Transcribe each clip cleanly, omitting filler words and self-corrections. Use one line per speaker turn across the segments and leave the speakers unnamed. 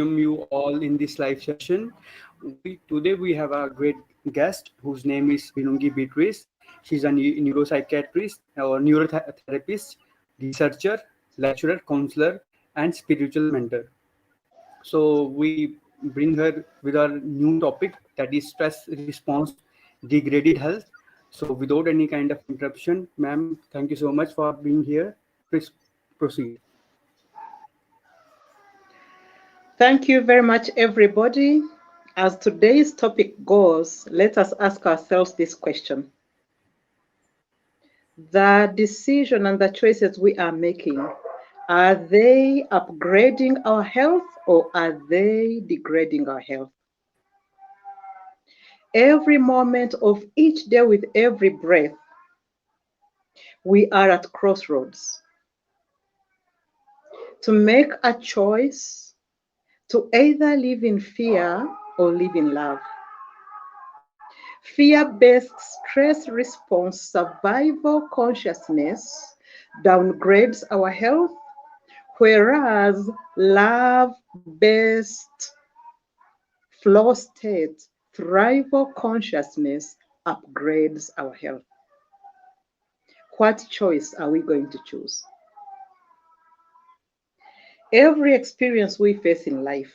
welcome you all in this live session. Today we have a great guest whose name is Birungi Beatrice. She's a neuropsychiatrist or neurotherapist, researcher, lecturer, counselor, and spiritual mentor. So we bring her with our new topic, that is stress response, degraded health. So without any kind of interruption, ma'am, thank you so much for being here. Please proceed.
Thank you very much, everybody. As today's topic goes, let us ask ourselves this question. The decision and the choices we are making, are they upgrading our health or are they degrading our health? Every moment of each day with every breath, we are at crossroads to make a choice to either live in fear or live in love. Fear-based stress response survival consciousness downgrades our health, whereas love-based flow state thrival consciousness upgrades our health. What choice are we going to choose? Every experience we face in life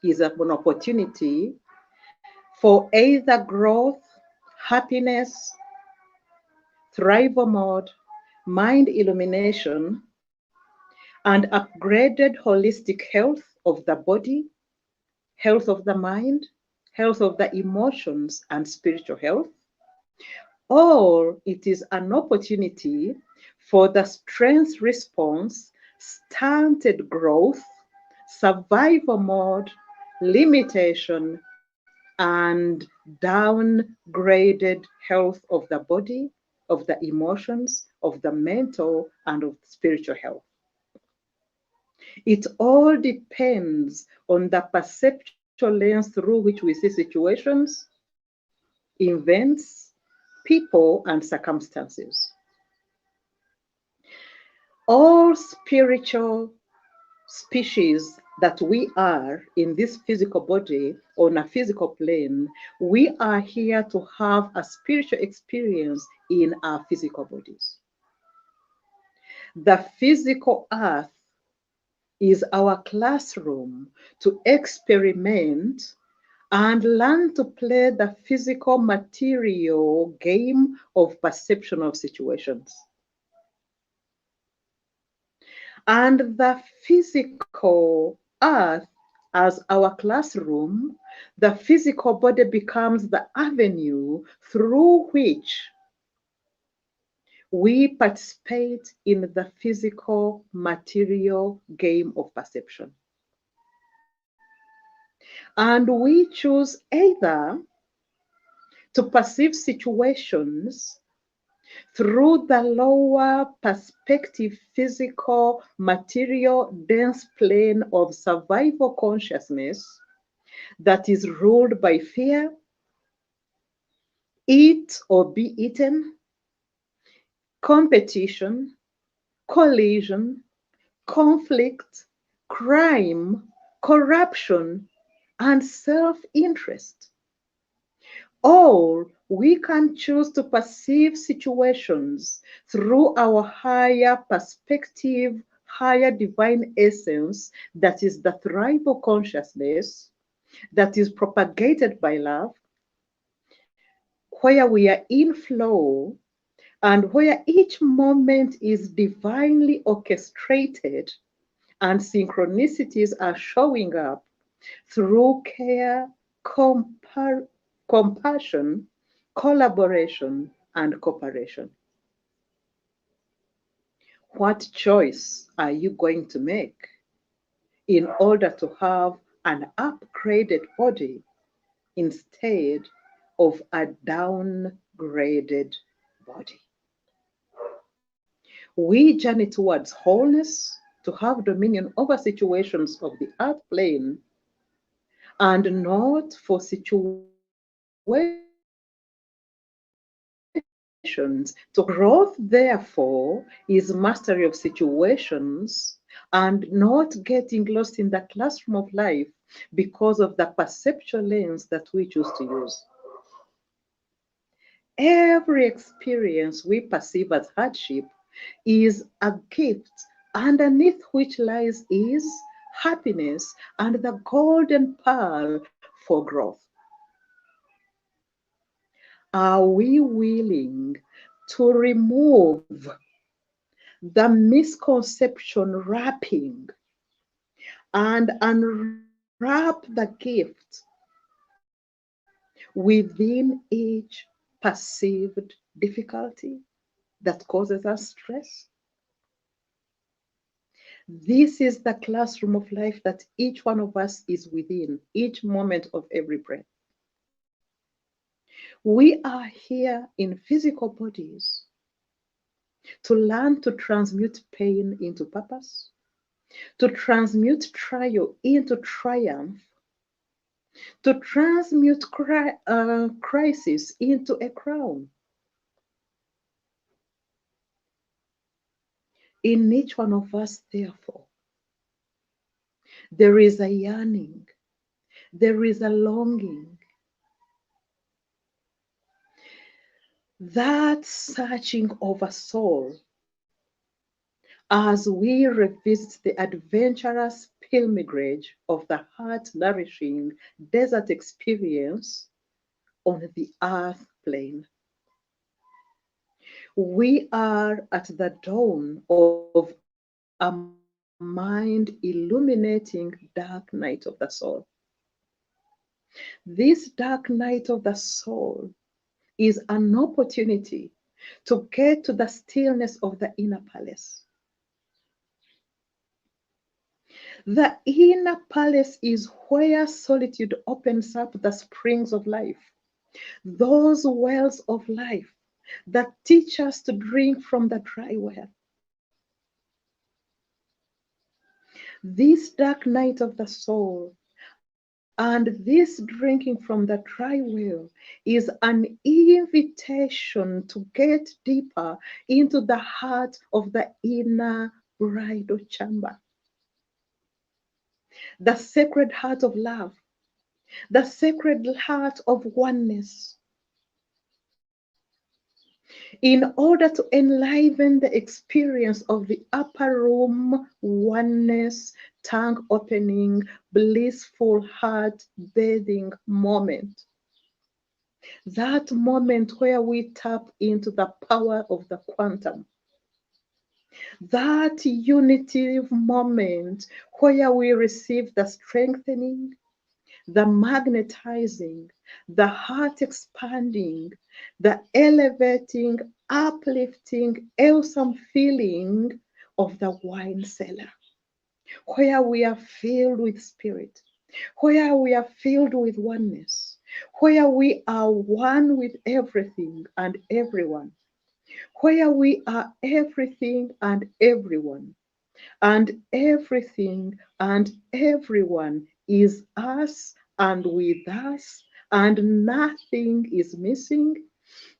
is an opportunity for either growth, happiness, thrival mode, mind illumination, and upgraded holistic health of the body, health of the mind, health of the emotions, and spiritual health. Or it is an opportunity for the strength response, stunted growth, survival mode, limitation, and downgraded health of the body, of the emotions, of the mental, and of spiritual health. It all depends on the perceptual lens through which we see situations, events, people, and circumstances. All spiritual species that we are in this physical body, on a physical plane, we are here to have a spiritual experience in our physical bodies. The physical earth is our classroom to experiment and learn to play the physical material game of perception of situations. And the physical earth as our classroom, the physical body becomes the avenue through which we participate in the physical material game of perception. And we choose either to perceive situations through the lower perspective, physical, material, dense plane of survival consciousness that is ruled by fear, eat or be eaten, competition, collision, conflict, crime, corruption, and self-interest. Or we can choose to perceive situations through our higher perspective, higher divine essence, that is the thrival consciousness that is propagated by love, where we are in flow and where each moment is divinely orchestrated and synchronicities are showing up through care, compassion, collaboration, and cooperation. What choice are you going to make in order to have an upgraded body instead of a downgraded body? We journey towards wholeness to have dominion over situations of the earth plane and not for situations. So growth, therefore, is mastery of situations and not getting lost in the classroom of life because of the perceptual lens that we choose to use. Every experience we perceive as hardship is a gift, underneath which lies is happiness and the golden pearl for growth. Are we willing to remove the misconception wrapping and unwrap the gift within each perceived difficulty that causes us stress? This is the classroom of life that each one of us is within, each moment of every breath. We are here in physical bodies to learn to transmute pain into purpose, to transmute trial into triumph, to transmute crisis into a crown. In each one of us, therefore, there is a yearning, there is a longing, that searching of a soul as we revisit the adventurous pilgrimage of the heart-nourishing desert experience on the earth plane. We are at the dawn of a mind-illuminating dark night of the soul. This dark night of the soul is an opportunity to get to the stillness of the inner palace. The inner palace is where solitude opens up the springs of life, those wells of life that teach us to drink from the dry well. This dark night of the soul and this drinking from the dry well is an invitation to get deeper into the heart of the inner bridal chamber, the sacred heart of love, the sacred heart of oneness, in order to enliven the experience of the upper room oneness, tongue opening, blissful heart bathing moment. That moment where we tap into the power of the quantum. That unitive moment where we receive the strengthening, the magnetizing, the heart expanding, the elevating, uplifting, awesome feeling of the wine cellar, where we are filled with spirit, where we are filled with oneness, where we are one with everything and everyone, where we are everything and everyone, and everything and everyone is us and with us, and nothing is missing,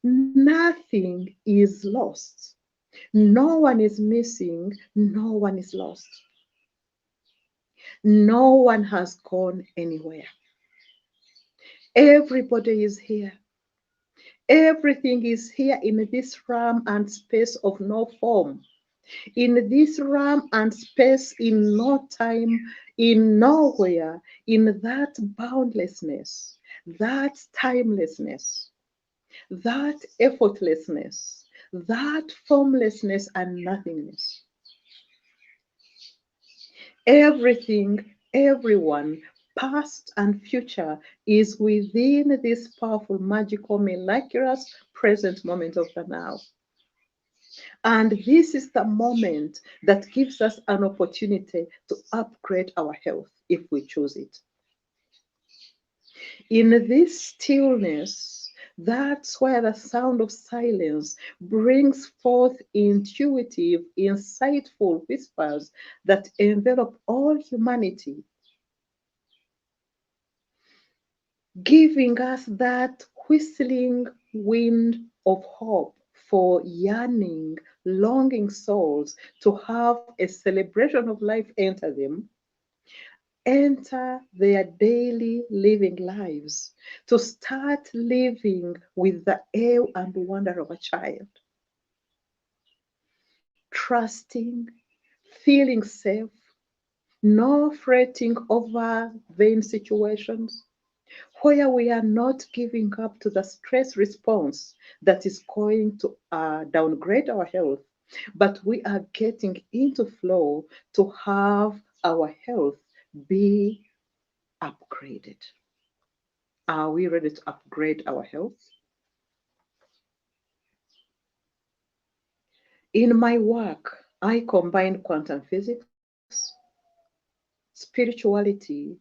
nothing is lost. No one is missing, no one is lost. No one has gone anywhere. Everybody is here. Everything is here in this realm and space of no form. In this realm and space, in no time, in nowhere, in that boundlessness, that timelessness, that effortlessness, that formlessness and nothingness. Everything, everyone, past and future, is within this powerful, magical, miraculous present moment of the now. And this is the moment that gives us an opportunity to upgrade our health if we choose it. In this stillness, that's where the sound of silence brings forth intuitive, insightful whispers that envelop all humanity, giving us that whistling wind of hope for yearning longing souls to have a celebration of life enter them, enter their daily living lives, to start living with the awe and wonder of a child, trusting, feeling safe, no fretting over vain situations, where we are not giving up to the stress response that is going to downgrade our health, but we are getting into flow to have our health be upgraded. Are we ready to upgrade our health? In my work, I combine quantum physics, spirituality,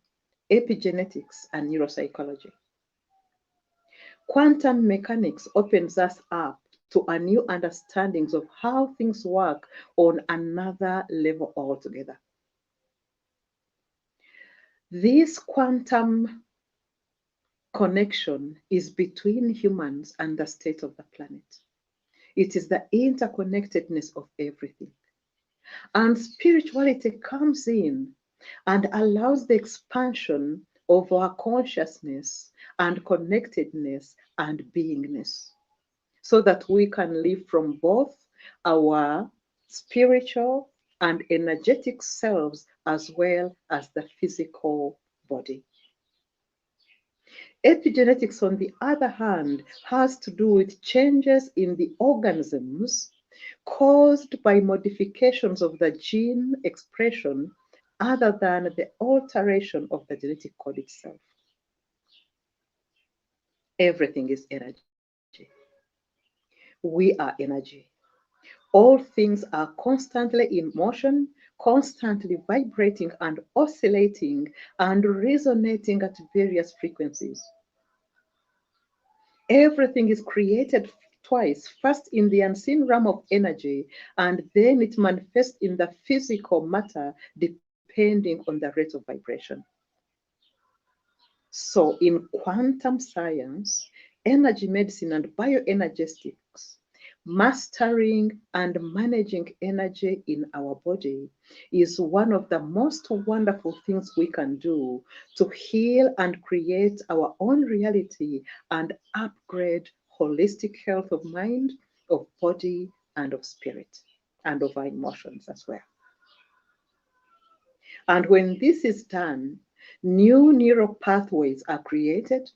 epigenetics, and neuropsychology. Quantum mechanics opens us up to a new understandings of how things work on another level altogether. This quantum connection is between humans and the state of the planet. It is the interconnectedness of everything. And spirituality comes in and allows the expansion of our consciousness and connectedness and beingness, so that we can live from both our spiritual and energetic selves as well as the physical body. Epigenetics, on the other hand, has to do with changes in the organisms caused by modifications of the gene expression other than the alteration of the genetic code itself. Everything is energy. We are energy. All things are constantly in motion, constantly vibrating and oscillating and resonating at various frequencies. Everything is created twice, first in the unseen realm of energy, and then it manifests in the physical matter depending on the rate of vibration. So, in quantum science, energy medicine, and bioenergetics, mastering and managing energy in our body is one of the most wonderful things we can do to heal and create our own reality and upgrade holistic health of mind, of body, and of spirit, and of our emotions as well. And when this is done, new neural pathways are created,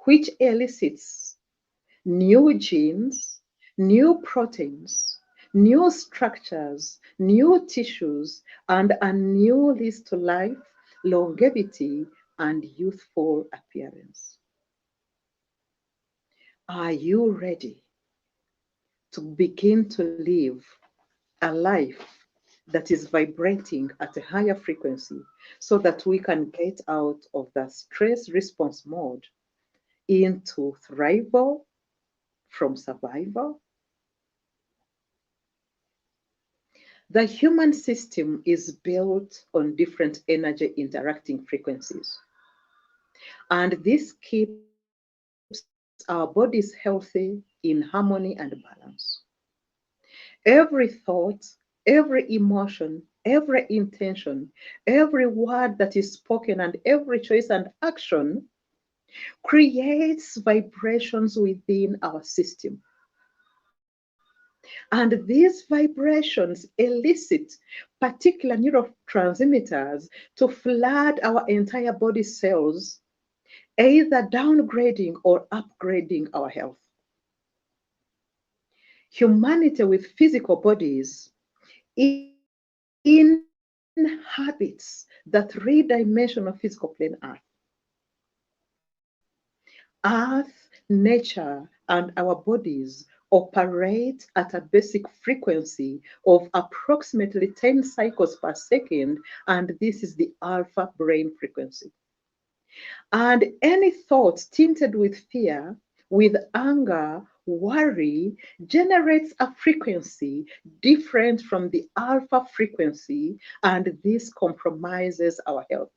which elicits new genes, new proteins, new structures, new tissues, and a new lease to life, longevity, and youthful appearance. Are you ready to begin to live a life that is vibrating at a higher frequency so that we can get out of the stress response mode into thrival from survival? The human system is built on different energy interacting frequencies, and this keeps our bodies healthy, in harmony and balance. Every thought, every emotion, every intention, every word that is spoken, and every choice and action creates vibrations within our system. And these vibrations elicit particular neurotransmitters to flood our entire body cells, either downgrading or upgrading our health. Humanity with physical bodies inhabits the three-dimensional physical plane Earth. Earth, nature, and our bodies operate at a basic frequency of approximately 10 cycles per second, and this is the alpha brain frequency. And any thought tinted with fear, with anger, worry, generates a frequency different from the alpha frequency, and this compromises our health.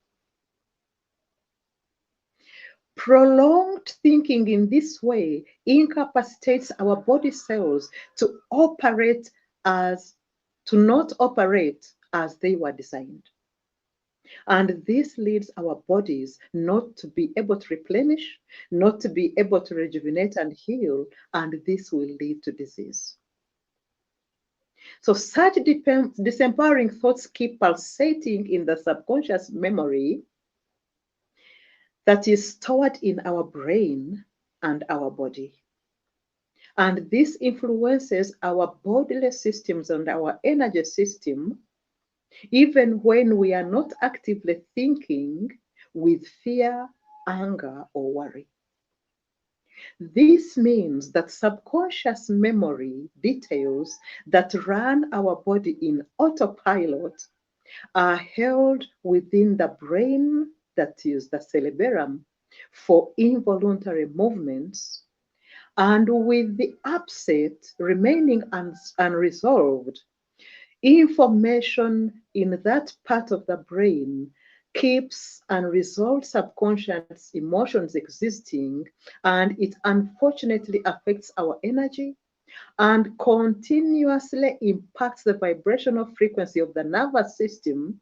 Prolonged thinking in this way incapacitates our body cells to operate as to not operate as they were designed. And this leads our bodies not to be able to replenish, not to be able to rejuvenate and heal, and this will lead to disease. So such disempowering thoughts keep pulsating in the subconscious memory that is stored in our brain and our body. And this influences our bodily systems and our energy system, even when we are not actively thinking with fear, anger, or worry. This means that subconscious memory details that run our body in autopilot are held within the brain, that is the cerebellum, for involuntary movements, and with the upset remaining unresolved, information in that part of the brain keeps unresolved subconscious emotions existing, and it unfortunately affects our energy and continuously impacts the vibrational frequency of the nervous system.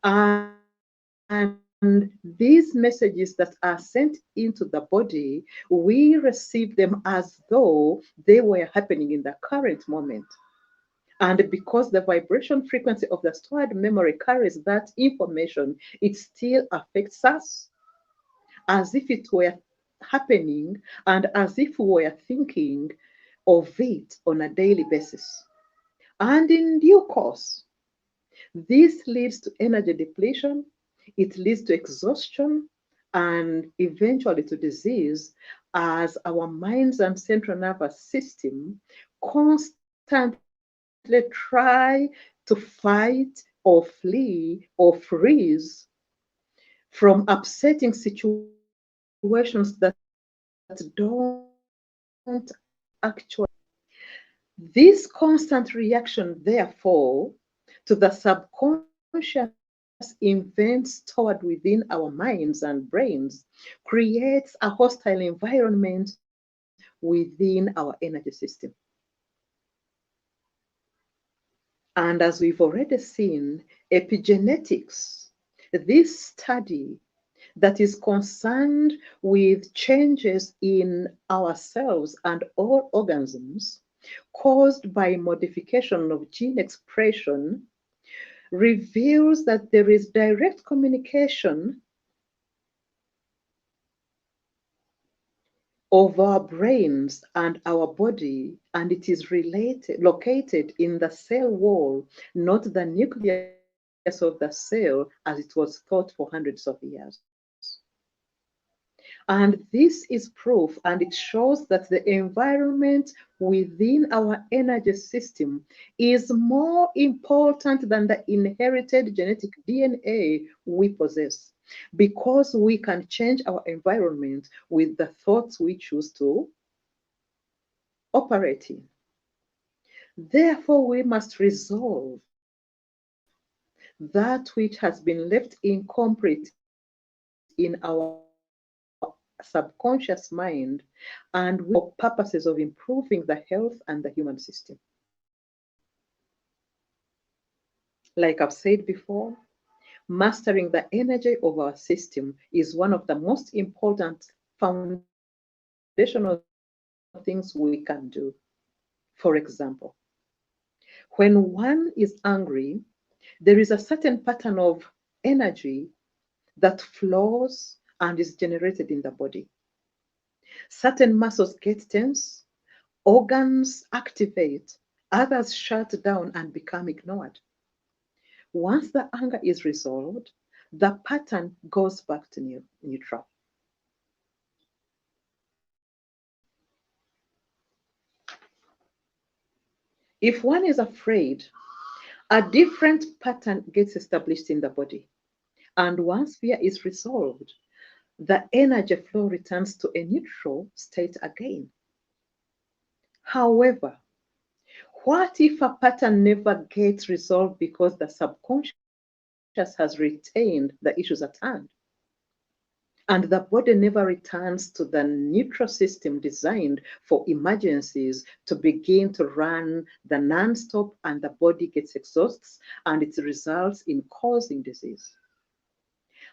And these messages that are sent into the body, we receive them as though they were happening in the current moment. And because the vibration frequency of the stored memory carries that information, it still affects us as if it were happening and as if we were thinking of it on a daily basis. And in due course, this leads to energy depletion, it leads to exhaustion, and eventually to disease, as our minds and central nervous system constantly try to fight or flee or freeze from upsetting situations that don't actually. This constant reaction, therefore, to the subconscious events stored within our minds and brains creates a hostile environment within our energy system. And as we've already seen, epigenetics, this study that is concerned with changes in ourselves and all organisms caused by modification of gene expression, reveals that there is direct communication of our brains and our body, and it is located in the cell wall, not the nucleus of the cell as it was thought for hundreds of years. And this is proof, and it shows that the environment within our energy system is more important than the inherited genetic DNA we possess, because we can change our environment with the thoughts we choose to operate in. Therefore, we must resolve that which has been left incomplete in our subconscious mind, and for purposes of improving the health and the human system. Like I've said before, mastering the energy of our system is one of the most important foundational things we can do. For example, when one is angry, there is a certain pattern of energy that flows and is generated in the body. Certain muscles get tense, organs activate, others shut down and become ignored. Once the anger is resolved, the pattern goes back to neutral. If one is afraid, a different pattern gets established in the body. And once fear is resolved, the energy flow returns to a neutral state again. However, what if a pattern never gets resolved because the subconscious has retained the issues at hand? And the body never returns to the neutral system designed for emergencies to begin to run the non-stop, and the body gets exhausted and it results in causing disease.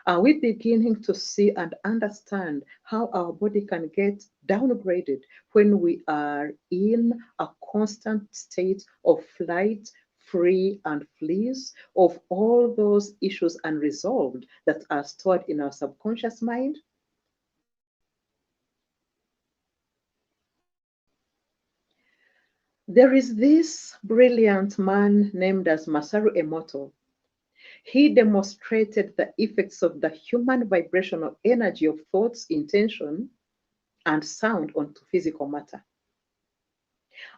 Are we beginning to see and understand how our body can get downgraded when we are in a constant state of flight, free, and fleas, of all those issues unresolved that are stored in our subconscious mind? There is this brilliant man named as Masaru Emoto. He demonstrated the effects of the human vibrational energy of thoughts, intention, and sound onto physical matter.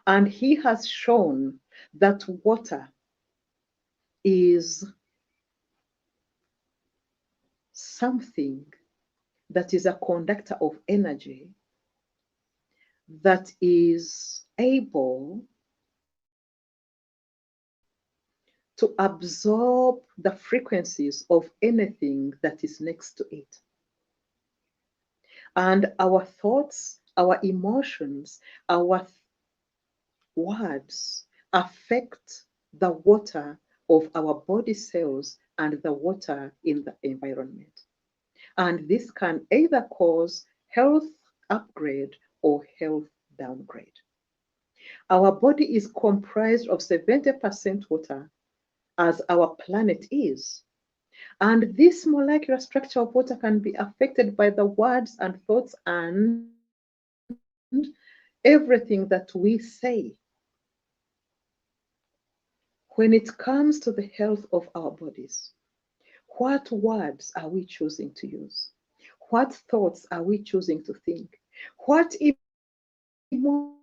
And he has shown that water is something that is a conductor of energy that is able to absorb the frequencies of anything that is next to it. And our thoughts, our emotions, our words affect the water of our body cells and the water in the environment. And this can either cause health upgrade or health downgrade. Our body is comprised of 70% water, as our planet is. And this molecular structure of water can be affected by the words and thoughts and everything that we say. When it comes to the health of our bodies, what words are we choosing to use? What thoughts are we choosing to think? What emotions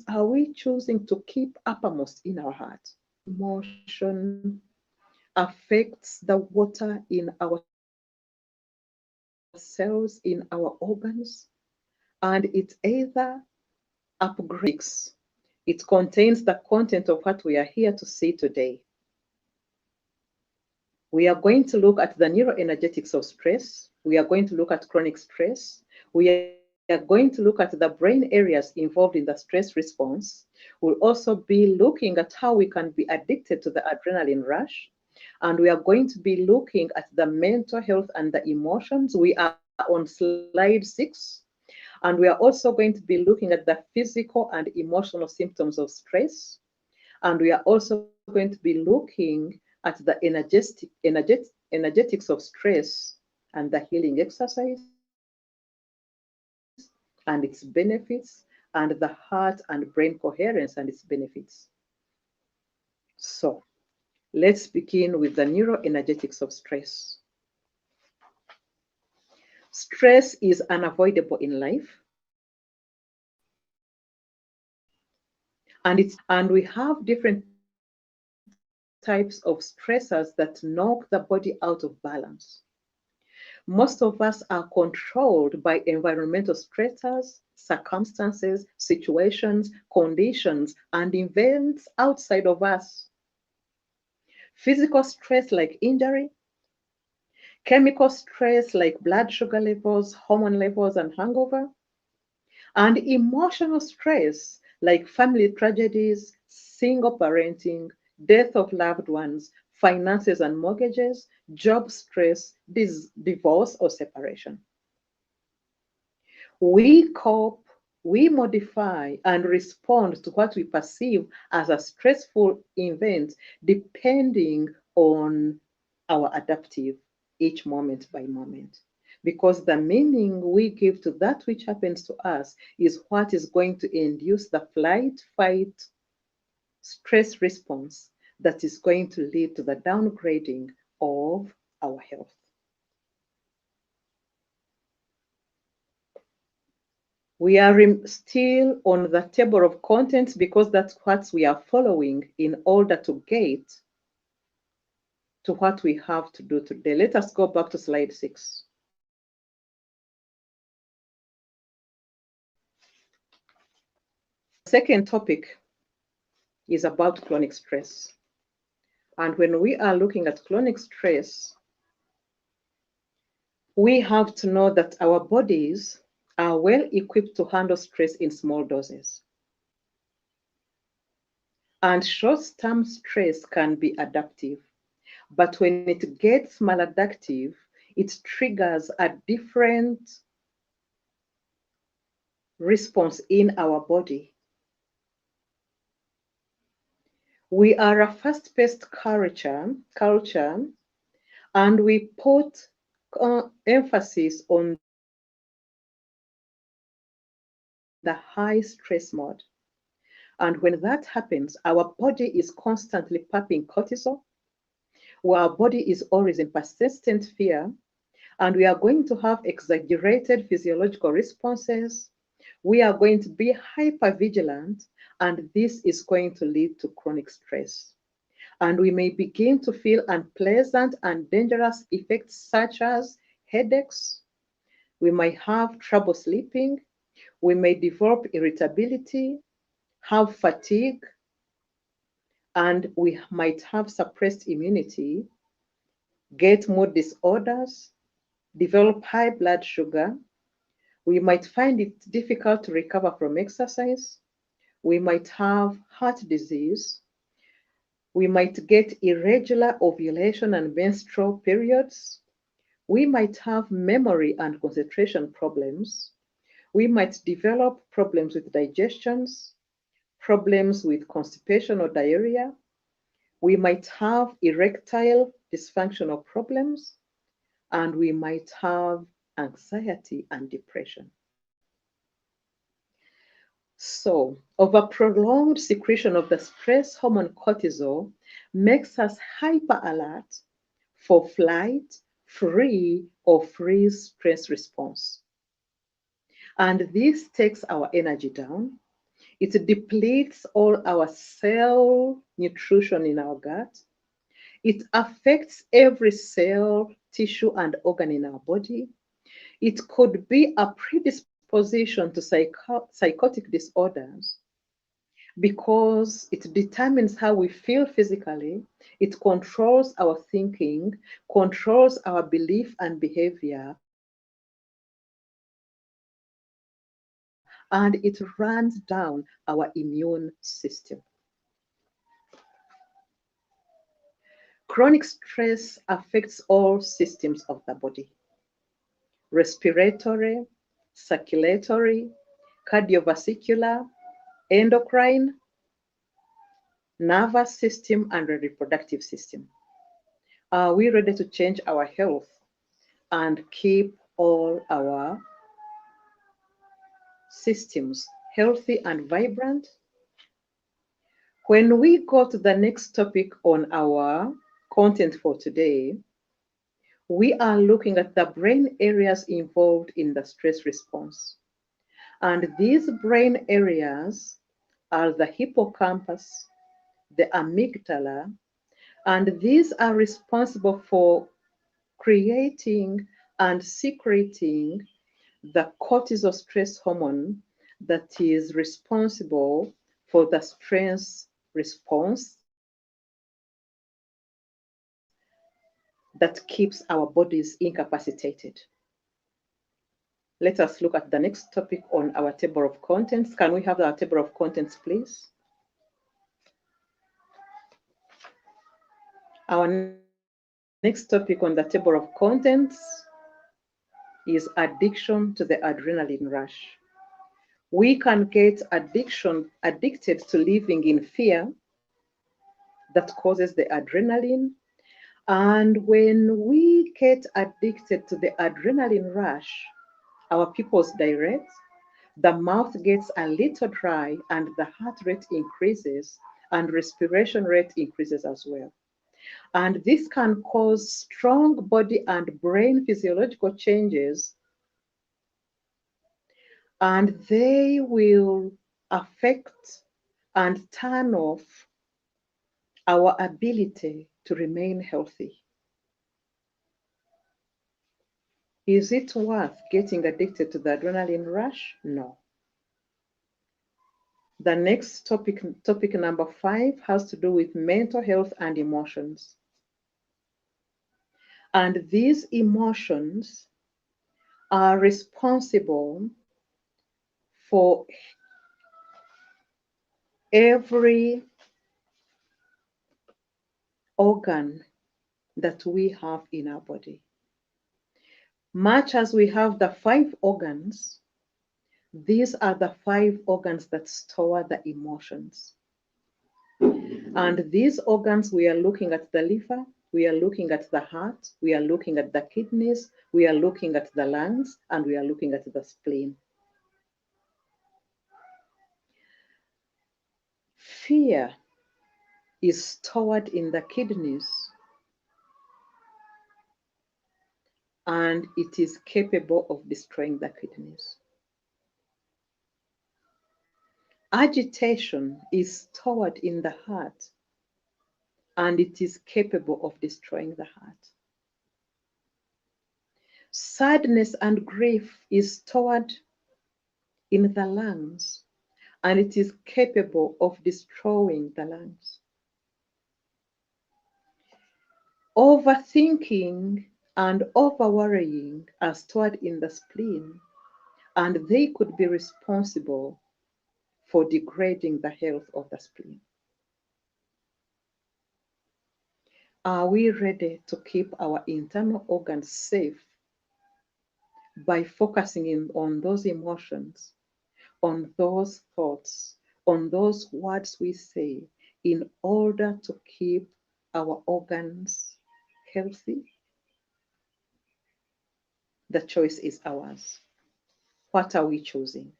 are we choosing to keep uppermost in our heart? Emotion affects the water in our cells, in our organs, and it either upgrades. It contains the content of what we are here to see today. We are going to look at the neuroenergetics of stress. We are going to look at chronic stress. We are going to look at the brain areas involved in the stress response. We'll also be looking at how we can be addicted to the adrenaline rush. And we are going to be looking at the mental health and the emotions. We are on slide 6. And we are also going to be looking at the physical and emotional symptoms of stress. And we are also going to be looking at the energetics of stress and the healing exercise and its benefits, and the heart and brain coherence and its benefits. So let's begin with the neuroenergetics of stress. Stress is unavoidable in life. And we have different types of stressors that knock the body out of balance. Most of us are controlled by environmental stressors, circumstances, situations, conditions, and events outside of us. Physical stress like injury, chemical stress like blood sugar levels, hormone levels, and hangover, and emotional stress like family tragedies, single parenting, death of loved ones, finances and mortgages, job stress, divorce or separation. We cope, we modify, and respond to what we perceive as a stressful event depending on our adaptive, each moment by moment. Because the meaning we give to that which happens to us is what is going to induce the flight, fight, stress response that is going to lead to the downgrading of our health. We are still on the table of contents because that's what we are following in order to get to what we have to do today. Let us go back to slide 6. Second topic is about chronic stress. And when we are looking at chronic stress, We have to know that our bodies are well equipped to handle stress in small doses. And short-term stress can be adaptive, but when it gets maladaptive, it triggers a different response in our body. We are a fast-paced culture, and we put emphasis on the high stress mode. And when that happens, our body is constantly pumping cortisol. Our body is always in persistent fear, and we are going to have exaggerated physiological responses. We are going to be hypervigilant, and this is going to lead to chronic stress. And we may begin to feel unpleasant and dangerous effects such as headaches. We might have trouble sleeping. We may develop irritability, have fatigue, and we might have suppressed immunity, get mood disorders, develop high blood sugar. We might find it difficult to recover from exercise. We might have heart disease. We might get irregular ovulation and menstrual periods. We might have memory and concentration problems. We might develop problems with digestions, problems with constipation or diarrhea. We might have erectile dysfunctional problems, and we might have anxiety and depression. So, over prolonged secretion of the stress hormone cortisol makes us hyper alert for flight, free, or freeze stress response. And this takes our energy down. It depletes all our cell nutrition in our gut. It affects every cell, tissue, and organ in our body. It could be a predisposition to psychotic disorders because it determines how we feel physically. It controls our thinking, controls our belief and behavior, and it runs down our immune system. Chronic stress affects all systems of the body: respiratory, circulatory, cardiovascular, endocrine, nervous system, and the reproductive system. Are we ready to change our health and keep all our systems healthy and vibrant? When we go to the next topic on our content for today, we are looking at the brain areas involved in the stress response. And these brain areas are the hippocampus, the amygdala, and these are responsible for creating and secreting the cortisol stress hormone that is responsible for the stress response that keeps our bodies incapacitated. Let us look at the next topic on our table of contents. Can we have our table of contents, please? Our next topic on the table of contents is addiction to the adrenaline rush. We can get addicted to living in fear that causes the adrenaline. And when we get addicted to the adrenaline rush, our pupils dilate, the mouth gets a little dry, and the heart rate increases, and respiration rate increases as well. And this can cause strong body and brain physiological changes, and they will affect and turn off our ability to remain healthy. Is it worth getting addicted to the adrenaline rush? No. The next topic number 5, has to do with mental health and emotions. And these emotions are responsible for every organ that we have in our body. Much as we have the 5 organs, these are the 5 organs that store the emotions. And these organs, we are looking at the liver, we are looking at the heart, we are looking at the kidneys, we are looking at the lungs, and we are looking at the spleen. Fear is stored in the kidneys, and it is capable of destroying the kidneys. Agitation is stored in the heart, and it is capable of destroying the heart. Sadness and grief is stored in the lungs, and it is capable of destroying the lungs. Overthinking and overworrying are stored in the spleen, and they could be responsible for degrading the health of the spleen. Are we ready to keep our internal organs safe by focusing on those emotions, on those thoughts, on those words we say, in order to keep our organs healthy? The choice is ours. What are we choosing?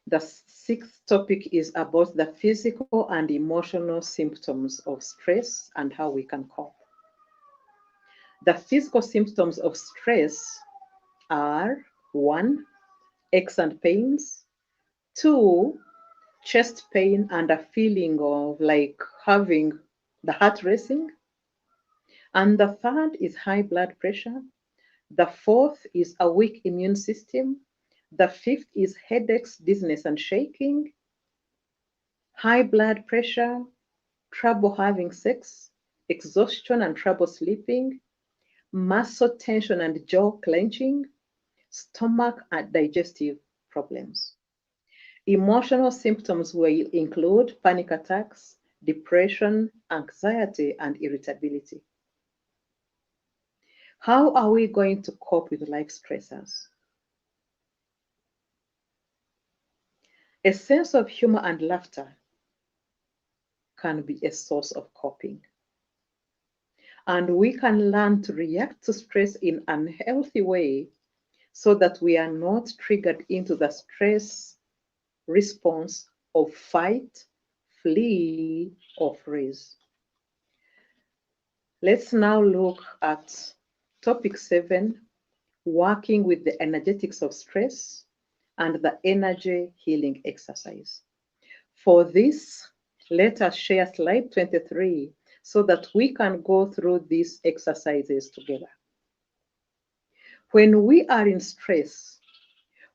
The 6th topic is about the physical and emotional symptoms of stress and how we can cope. The physical symptoms of stress are 1, aches and pains, 2, chest pain and a feeling of like having the heart racing, and the 3rd is high blood pressure. The 4th is a weak immune system. The 5th is headaches, dizziness, and shaking, high blood pressure, trouble having sex, exhaustion and trouble sleeping, muscle tension and jaw clenching, stomach and digestive problems. Emotional symptoms will include panic attacks, depression, anxiety, and irritability. How are we going to cope with life stressors? A sense of humor and laughter can be a source of coping. And we can learn to react to stress in an unhealthy way so that we are not triggered into the stress response of fight, flee, or freeze. Let's now look at topic 7, working with the energetics of stress and the energy healing exercise. For this, let us share slide 23 so that we can go through these exercises together. When we are in stress,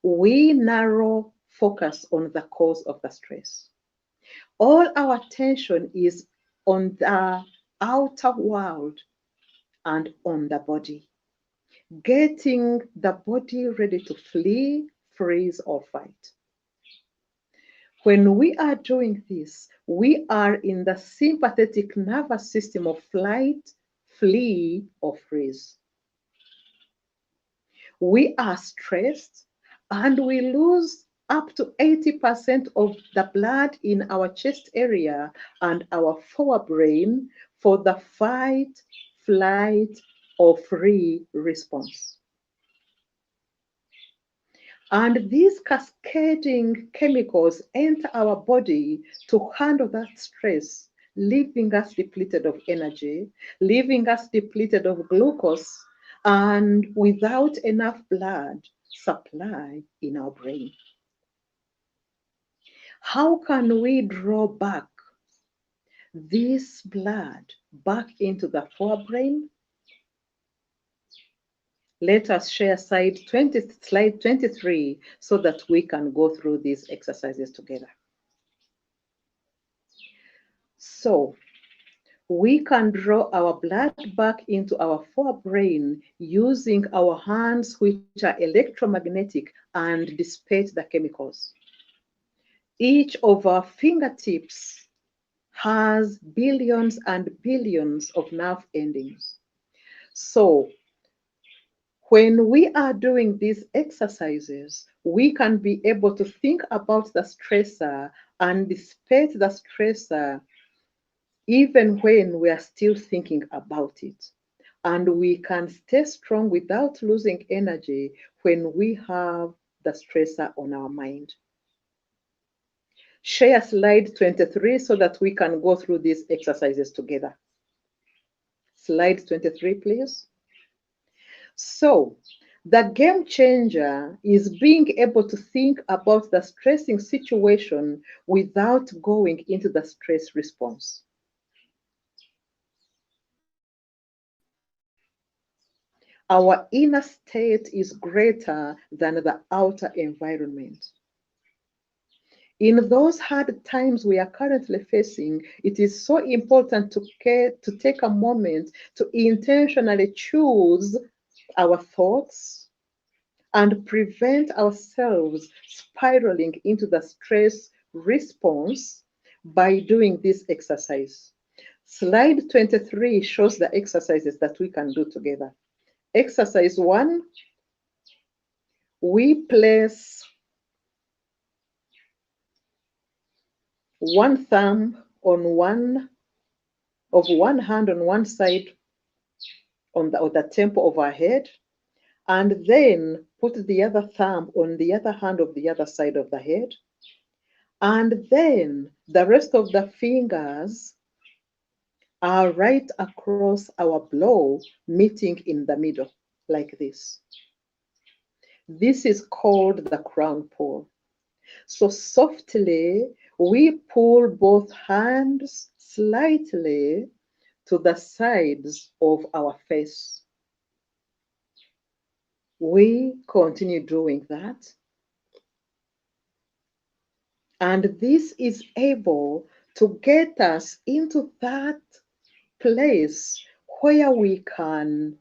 we narrow focus on the cause of the stress. All our attention is on the outer world and on the body, getting the body ready to flee, freeze, or fight. When we are doing this, we are in the sympathetic nervous system of flight, flee, or freeze. We are stressed and we lose up to 80% of the blood in our chest area and our forebrain for the fight, flight, or free response. And these cascading chemicals enter our body to handle that stress, leaving us depleted of energy, leaving us depleted of glucose, and without enough blood supply in our brain. How can we draw back this blood back into the forebrain? Let us share slide 23 so that we can go through these exercises together. So, We can draw our blood back into our forebrain using our hands, which are electromagnetic, and dissipate the chemicals. Each of our fingertips has billions and billions of nerve endings. So when we are doing these exercises, we can be able to think about the stressor and dissipate the stressor even when we are still thinking about it. And we can stay strong without losing energy when we have the stressor on our mind. Share slide 23 so that we can go through these exercises together. Slide 23, please. So, the game changer is being able to think about the stressing situation without going into the stress response. Our inner state is greater than the outer environment. In those hard times we are currently facing, it is so important to take a moment to intentionally choose our thoughts and prevent ourselves spiraling into the stress response by doing this exercise. Slide 23 shows the exercises that we can do together. Exercise 1, we place one thumb on one hand on one side on the temple of our head, and then put the other thumb on the other hand of the other side of the head, and then the rest of the fingers are right across our blow, meeting in the middle, like this. This is called the crown pull. So softly, we pull both hands slightly to the sides of our face. We continue doing that. And this is able to get us into that place where we can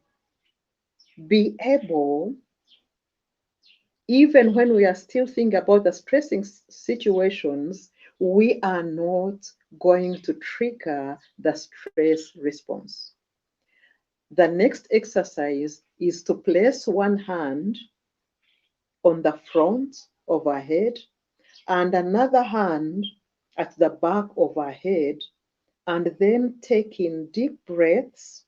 be able, even when we are still thinking about the stressing situations, we are not going to trigger the stress response. The next exercise is to place one hand on the front of our head and another hand at the back of our head, and then taking deep breaths.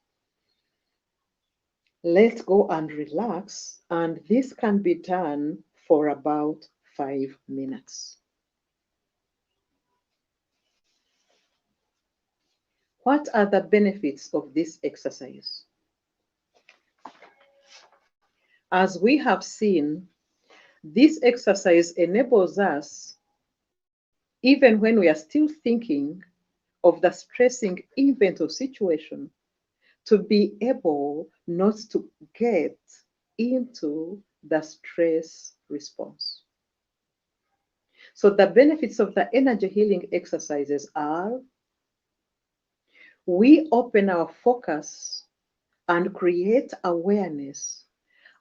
Let go and relax, and this can be done for about 5 minutes. What are the benefits of this exercise? As we have seen, this exercise enables us, even when we are still thinking of the stressing event or situation, to be able not to get into the stress response. So the benefits of the energy healing exercises are: we open our focus and create awareness,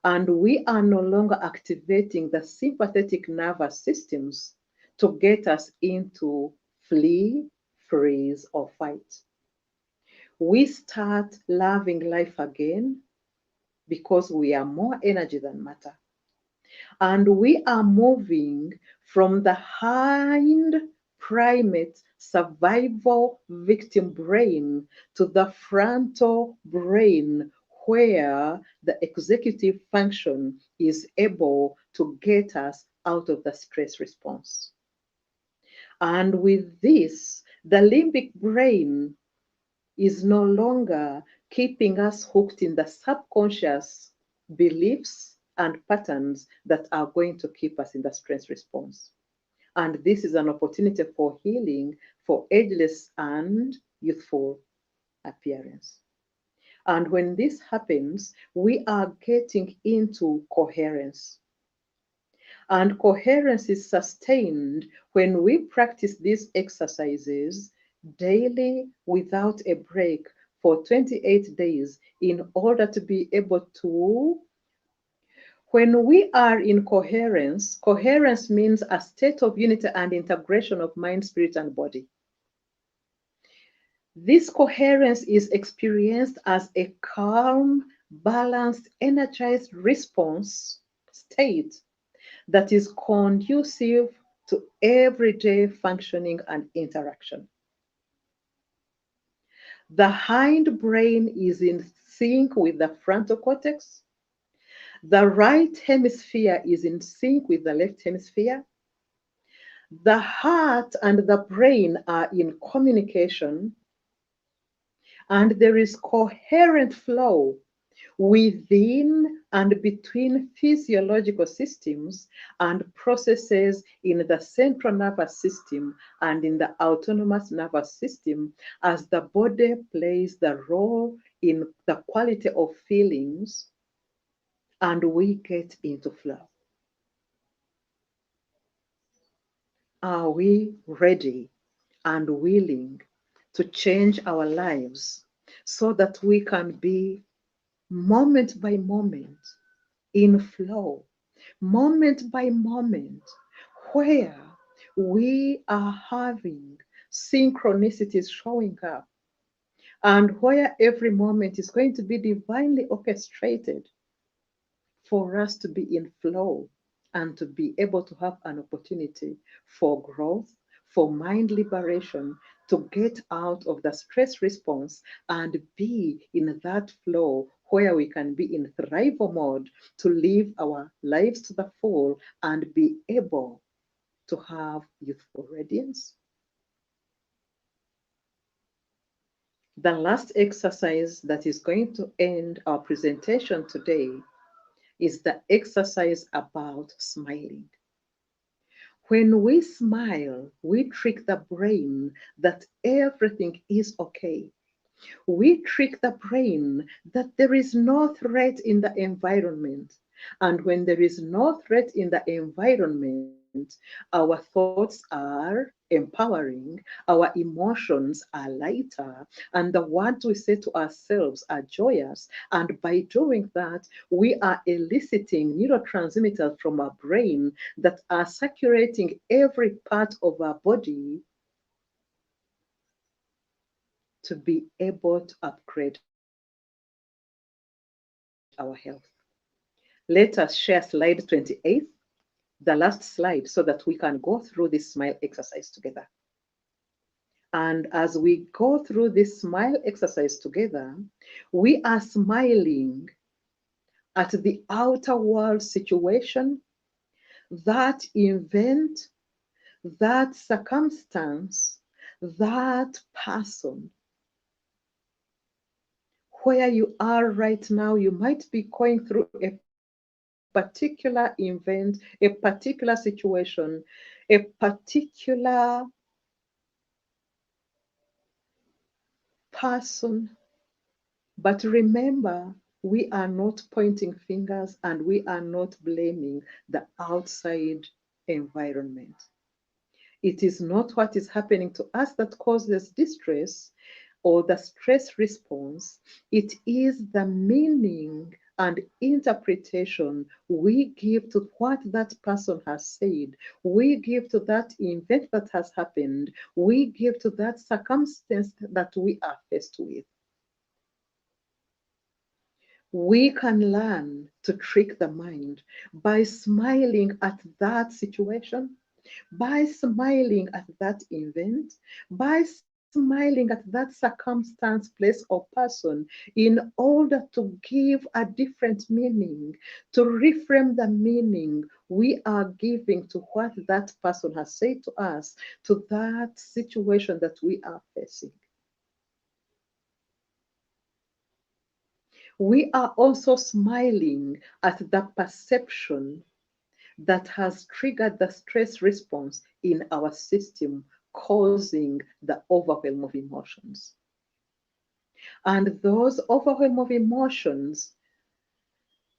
and we are no longer activating the sympathetic nervous systems to get us into flee, freeze, or fight. We start loving life again because we are more energy than matter. And we are moving from the hind primate survival victim brain to the frontal brain, where the executive function is able to get us out of the stress response. And with this, the limbic brain is no longer keeping us hooked in the subconscious beliefs and patterns that are going to keep us in the stress response. And this is an opportunity for healing, for ageless and youthful appearance. And when this happens, we are getting into coherence. And coherence is sustained when we practice these exercises daily without a break for 28 days in order to be able to, when we are in coherence, coherence means a state of unity and integration of mind, spirit, and body. This coherence is experienced as a calm, balanced, energized response state that is conducive to everyday functioning and interaction. The hindbrain is in sync with the frontal cortex. The right hemisphere is in sync with the left hemisphere. The heart and the brain are in communication, and there is coherent flow within and between physiological systems and processes in the central nervous system and in the autonomous nervous system, as the body plays the role in the quality of feelings and we get into flow. Are we ready and willing to change our lives so that we can be moment by moment in flow, moment by moment, where we are having synchronicities showing up, and where every moment is going to be divinely orchestrated for us to be in flow and to be able to have an opportunity for growth, for mind liberation, to get out of the stress response and be in that flow where we can be in thrival mode to live our lives to the full and be able to have youthful radiance. The last exercise that is going to end our presentation today is the exercise about smiling. When we smile, we trick the brain that everything is okay. We trick the brain that there is no threat in the environment. And when there is no threat in the environment, our thoughts are empowering, our emotions are lighter, and the words we say to ourselves are joyous. And by doing that, we are eliciting neurotransmitters from our brain that are circulating every part of our body to be able to upgrade our health. Let us share slide 28, the last slide, so that we can go through this smile exercise together. And as we go through this smile exercise together, we are smiling at the outer world situation, that event, that circumstance, that person. Where you are right now, you might be going through a particular event, a particular situation, a particular person. But remember, we are not pointing fingers and we are not blaming the outside environment. It is not what is happening to us that causes distress or the stress response. It is the meaning and interpretation we give to what that person has said, we give to that event that has happened, we give to that circumstance that we are faced with. We can learn to trick the mind by smiling at that situation, by smiling at that event, by smiling at that circumstance, place, or person, in order to give a different meaning, to reframe the meaning we are giving to what that person has said to us, to that situation that we are facing. We are also smiling at the perception that has triggered the stress response in our system, causing the overwhelm of emotions. And those overwhelm of emotions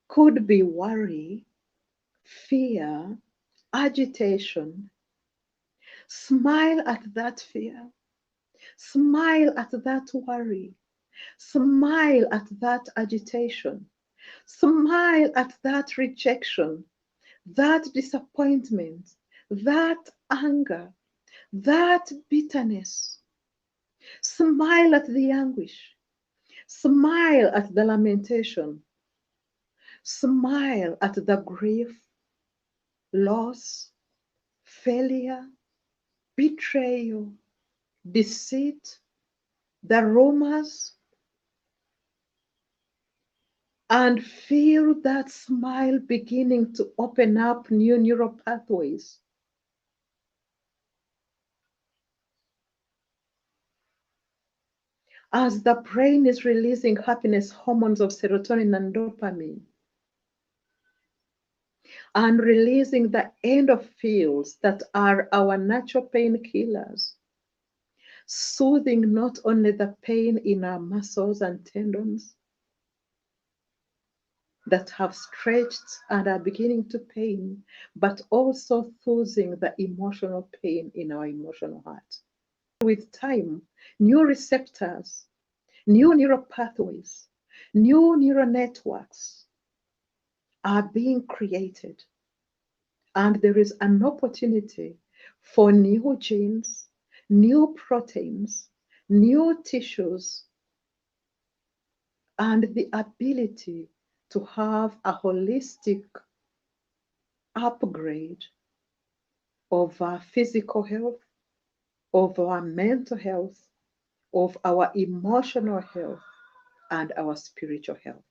could be worry, fear, agitation. Smile at that fear. Smile at that worry. Smile at that agitation. Smile at that rejection, that disappointment, that anger, that bitterness. Smile at the anguish. Smile at the lamentation. Smile at the grief, loss, failure, betrayal, deceit, the rumors, and feel that smile beginning to open up new neural pathways. As the brain is releasing happiness hormones of serotonin and dopamine, and releasing the endorphins that are our natural painkillers, soothing not only the pain in our muscles and tendons that have stretched and are beginning to pain, but also soothing the emotional pain in our emotional heart. With time, new receptors, new neural pathways, new neural networks are being created. And there is an opportunity for new genes, new proteins, new tissues, and the ability to have a holistic upgrade of our physical health, of our mental health, of our emotional health, and our spiritual health.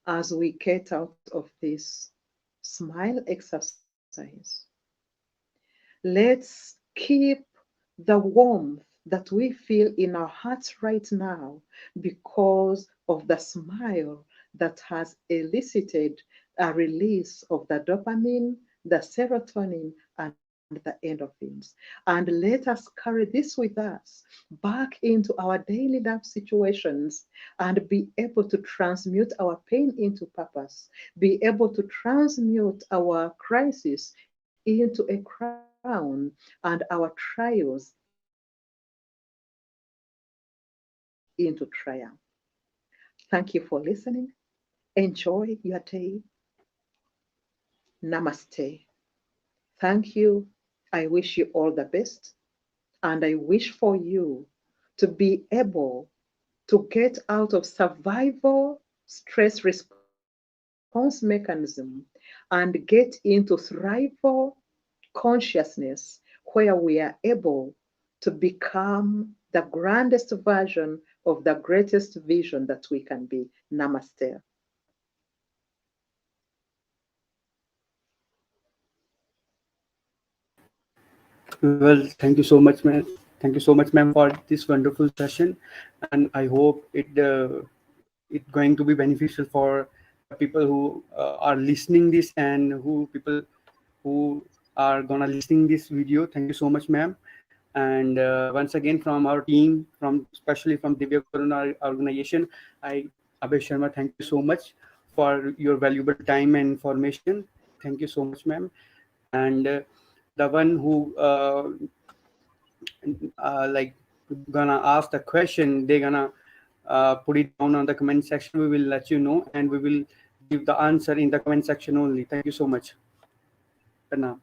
As we get out of this smile exercise, let's keep the warmth that we feel in our hearts right now because of the smile that has elicited a release of the dopamine, the serotonin, and the endorphins. And let us carry this with us back into our daily life situations and be able to transmute our pain into purpose, be able to transmute our crisis into a crown and our trials into triumph. Thank you for listening. Enjoy your day. Namaste. Thank you. I wish you all the best. And I wish for you to be able to get out of survival stress response mechanism and get into thrival consciousness where we are able to become the grandest version of the greatest vision that we can be. Namaste.
Well, thank you so much, ma'am. Thank you so much, ma'am, for this wonderful session, and I hope it going to be beneficial for the people who are listening this and who people who are gonna listening this video. Thank you so much, ma'am. And once again, from our team, from especially from Divya Karuna organization, I Abhay Sharma, thank you so much for your valuable time and information. Thank you so much, ma'am. And the one who like gonna ask the question, they're gonna put it down on the comment section. We will let you know, and we will give the answer in the comment section only. Thank you so much. Pranam.